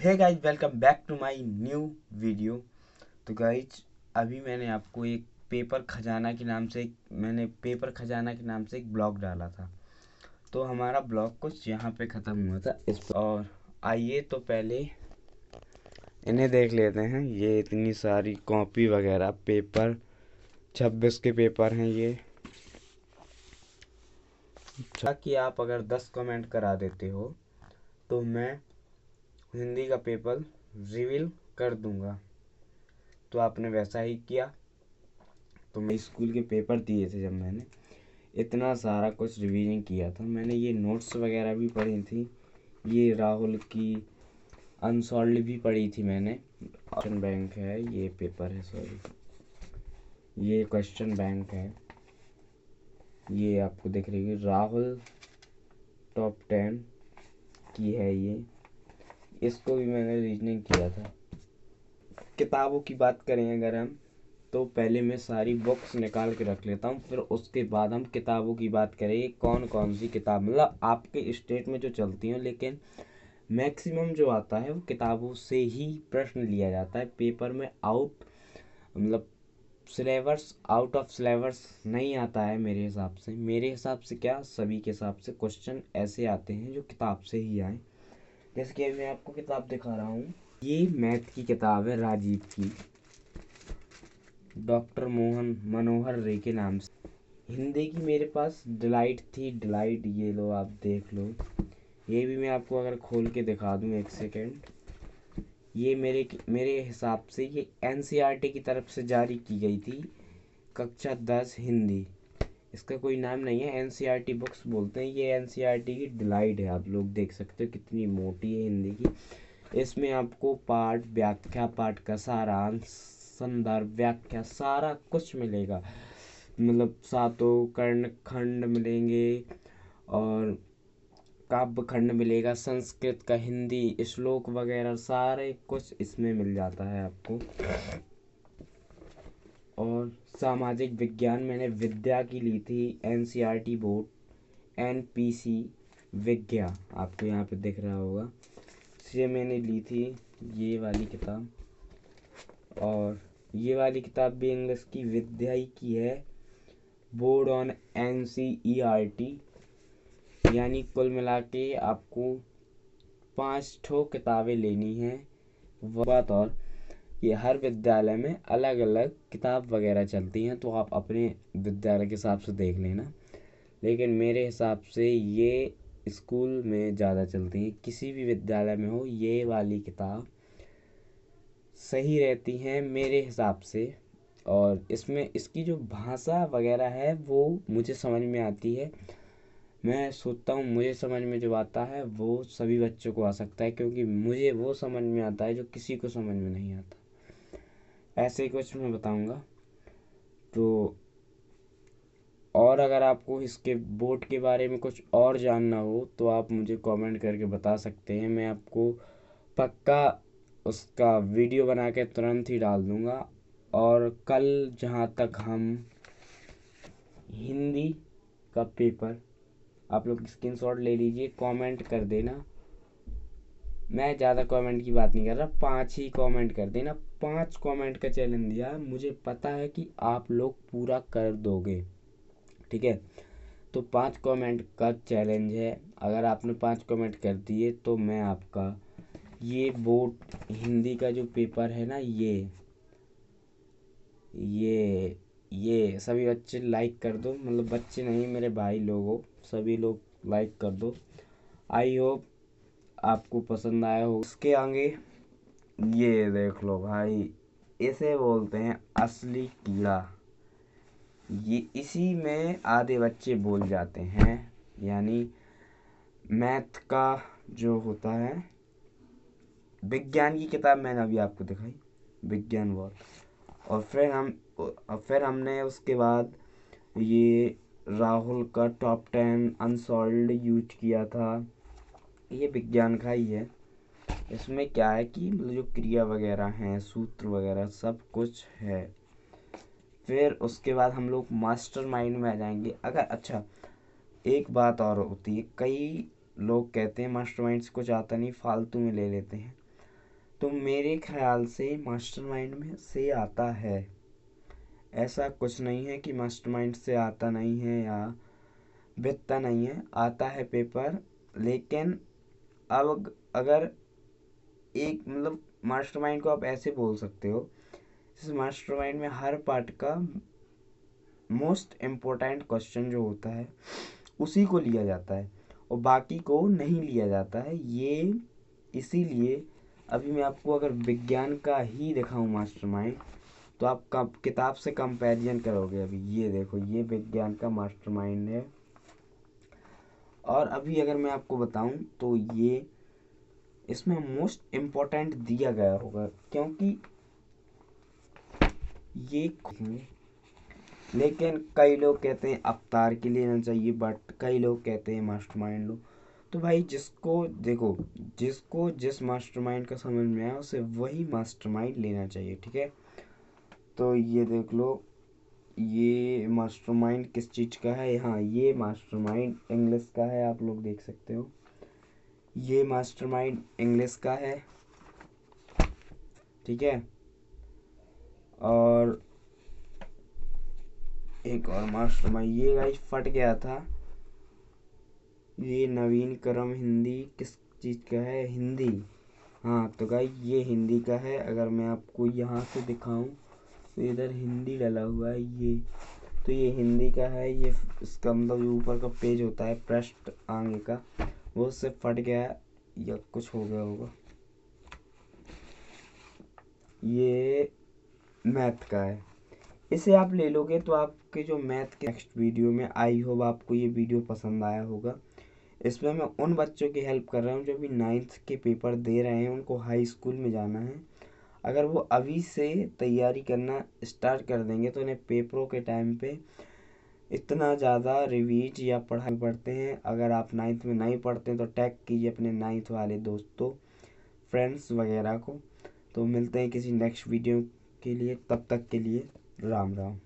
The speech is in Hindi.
Hey guys, welcome back to my new video. तो गाइज, अभी मैंने आपको एक पेपर खजाना के नाम से एक ब्लॉग डाला था। तो हमारा ब्लॉग कुछ यहाँ पे ख़त्म हुआ था और आइए तो पहले इन्हें देख लेते हैं। ये इतनी सारी कॉपी वगैरह पेपर 26 के पेपर हैं ये। ताकि आप अगर 10 कमेंट करा देते हो तो मैं हिंदी का पेपर रिवील कर दूंगा। तो आपने वैसा ही किया। तो मैं स्कूल के पेपर दिए थे, जब मैंने इतना सारा कुछ रिवीजन किया था, मैंने ये नोट्स वगैरह भी पढ़ी थी। ये राहुल की अनसॉल्व्ड भी पढ़ी थी मैंने। क्वेश्चन बैंक है, ये पेपर है, सॉरी, ये क्वेश्चन बैंक है। ये आपको दिख रही है, राहुल टॉप 10 की है ये। इसको भी मैंने रीजनिंग किया था। किताबों की बात करें अगर हम, तो पहले मैं सारी बुक्स निकाल के रख लेता हूँ, फिर उसके बाद हम किताबों की बात करें। कौन कौन सी किताब, मतलब आपके स्टेट में जो चलती हैं, लेकिन मैक्सिमम जो आता है वो किताबों से ही प्रश्न लिया जाता है पेपर में। मतलब सिलेबस, आउट ऑफ सिलेबस नहीं आता है मेरे हिसाब से क्या, सभी के हिसाब से क्वेश्चन ऐसे आते हैं जो किताब से ही आए। जैसे कि मैं आपको किताब दिखा रहा हूँ, ये मैथ की किताब है, राजीव की, डॉक्टर मनोहर रे के नाम से। हिंदी की मेरे पास डिलाइट थी, डिलाइट, ये लो आप देख लो। ये भी मैं आपको अगर खोल के दिखा दूं, एक सेकेंड। ये मेरे हिसाब से ये एनसीईआरटी की तरफ से जारी की गई थी, कक्षा 10 हिंदी। इसका कोई नाम नहीं है, एनसीईआरटी बुक्स बोलते हैं। ये एनसीईआरटी की डिलाइट है, आप लोग देख सकते हो कितनी मोटी है हिंदी की। इसमें आपको पाठ, व्याख्या, पाठ का सारांश, संदर्भ, व्याख्या, सारा कुछ मिलेगा। मतलब सातों कर्ण खंड मिलेंगे और काव्य खंड मिलेगा, संस्कृत का हिंदी श्लोक वगैरह सारे कुछ इसमें मिल जाता है आपको। और सामाजिक विज्ञान मैंने विद्या की ली थी, एनसीईआरटी बोर्ड, एनपीसी विज्ञा, आपको यहाँ पे दिख रहा होगा, से मैंने ली थी ये वाली किताब। और ये वाली किताब भी इंग्लिश की विद्या ही की है, बोर्ड ऑन एनसीईआरटी। यानी कुल मिला के आपको 5 ठो किताबें लेनी है। बात और ये हर विद्यालय में अलग अलग किताब वगैरह चलती हैं, तो आप अपने विद्यालय के हिसाब से देख लेना। लेकिन मेरे हिसाब से ये स्कूल में ज़्यादा चलती हैं, किसी भी विद्यालय में हो ये वाली किताब सही रहती हैं मेरे हिसाब से। और इसमें इसकी जो भाषा वगैरह है वो मुझे समझ में आती है। मैं सोचता हूँ मुझे समझ में जो आता है वो सभी बच्चों को आ सकता है, क्योंकि मुझे वो समझ में आता है जो किसी को समझ में नहीं आता। ऐसे ही कुछ मैं बताऊँगा। तो और अगर आपको इसके बोर्ड के बारे में कुछ और जानना हो तो आप मुझे कमेंट करके बता सकते हैं, मैं आपको पक्का उसका वीडियो बना के तुरंत ही डाल दूँगा। और कल जहाँ तक हम हिंदी का पेपर, आप लोग स्क्रीनशॉट ले लीजिए, कमेंट कर देना। मैं ज़्यादा कमेंट की बात नहीं कर रहा, 5 ही कमेंट कर देना। 5 कमेंट का चैलेंज दिया है, मुझे पता है कि आप लोग पूरा कर दोगे, ठीक है। तो 5 कमेंट का चैलेंज है। अगर आपने 5 कमेंट कर दिए तो मैं आपका ये बोर्ड हिंदी का जो पेपर है ना, ये सभी बच्चे लाइक कर दो, मतलब बच्चे नहीं, मेरे भाई लोगों, सभी लोग लाइक कर दो। आई होप आपको पसंद आया हो। इसके आगे ये देख लो भाई, इसे बोलते हैं असली कीड़ा। ये इसी में आधे बच्चे बोल जाते हैं। यानी मैथ का जो होता है, विज्ञान की किताब मैंने अभी आपको दिखाई, विज्ञान वॉर। और फिर हमने उसके बाद ये राहुल का टॉप 10 अनसॉल्व्ड यूज किया था। ये विज्ञान का ही है। इसमें क्या है कि जो क्रिया वगैरह हैं, सूत्र वगैरह सब कुछ है। फिर उसके बाद हम लोग मास्टरमाइंड में आ जाएंगे। अगर अच्छा, एक बात और होती है, कई लोग कहते हैं मास्टरमाइंड से कुछ आता नहीं, फालतू में ले लेते हैं। तो मेरे ख्याल से मास्टरमाइंड में से आता है। ऐसा कुछ नहीं है कि मास्टरमाइंड से आता नहीं है या बिकता नहीं है, आता है पेपर। लेकिन अब अगर एक मतलब मास्टरमाइंड को आप ऐसे बोल सकते हो, इस मास्टरमाइंड में हर पार्ट का मोस्ट इम्पोर्टेंट क्वेश्चन जो होता है उसी को लिया जाता है और बाकी को नहीं लिया जाता है। ये इसीलिए अभी मैं आपको अगर विज्ञान का ही दिखाऊं मास्टरमाइंड, तो आप किताब से कंपैरिजन करोगे। अभी ये देखो, ये विज्ञान का मास्टरमाइंड है। और अभी अगर मैं आपको बताऊं तो ये इसमें मोस्ट इम्पोर्टेंट दिया गया होगा, क्योंकि ये लेकिन कई लोग कहते हैं अवतार के लेना चाहिए, बट कई लोग कहते हैं मास्टरमाइंड लो। तो भाई जिसको देखो, जिसको जिस मास्टरमाइंड का समझ में आया उसे वही मास्टरमाइंड लेना चाहिए, ठीक है। तो ये देख लो, ये मास्टरमाइंड किस चीज़ का है। हाँ, ये मास्टरमाइंड इंग्लिश का है, आप लोग देख सकते हो। ये मास्टरमाइंड इंग्लिश का है, ठीक है। और एक और मास्टरमाइंड, ये गाइस फट गया था। ये नवीन करम हिंदी किस चीज़ का है, हिंदी। हाँ तो गाइस ये हिंदी का है। अगर मैं आपको यहाँ से दिखाऊं तो इधर हिंदी डला हुआ है ये, तो ये हिंदी का है। ये इसका मतलब जो ऊपर का पेज होता है पृष्ठ आगे का, वो उससे फट गया या कुछ हो गया होगा। ये मैथ का है, इसे आप ले लोगे तो आपके जो मैथ के नेक्स्ट वीडियो में, आई होप आपको ये वीडियो पसंद आया होगा। इसमें मैं उन बच्चों की हेल्प कर रहा हूँ जो भी 9th के पेपर दे रहे हैं, उनको हाई स्कूल में जाना है। अगर वो अभी से तैयारी करना स्टार्ट कर देंगे तो उन्हें पेपरों के टाइम पे इतना ज़्यादा रिवीज या पढ़ाई पढ़ते हैं। अगर आप 9th में नहीं पढ़ते हैं तो टैग कीजिए अपने 9th वाले दोस्तों, फ्रेंड्स वगैरह को। तो मिलते हैं किसी नेक्स्ट वीडियो के लिए, तब तक के लिए राम राम।